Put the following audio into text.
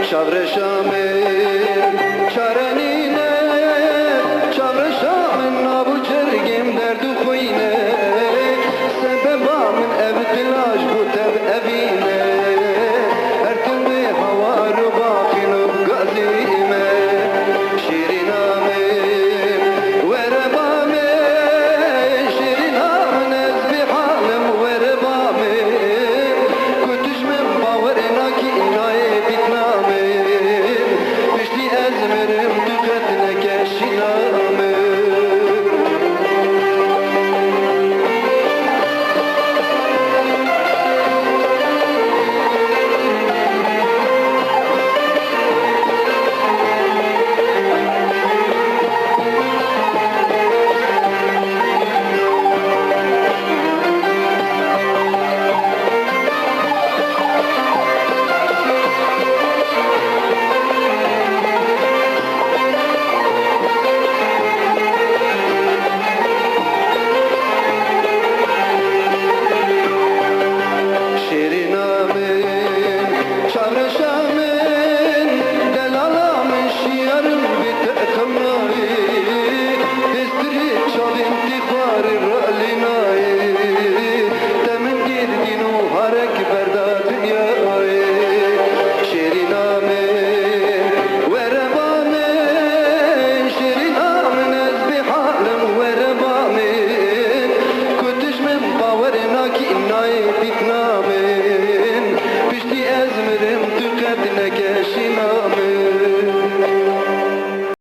Şavreşamın çarenine, çavreşamın abu cergim derdu koyine, sebebamın ev dilaj bu tev evine, her türlü havaru bakinu gazime, şirinamın verebamın, şirinamın ezbi halim verebamın, kutuşmem bavarına ki inaye bitnamın, pişti ezmerim tüketine keşinamın. Çavreşamın delalamın şiarım bitekımnayı, destiri çalın tifari ralinayi, temin girdin o harek berda dünyayı, şirinamın verebamın, şirinamın ezbi halim verebamın, kutuşmem bavarına ki inayi bitnamın.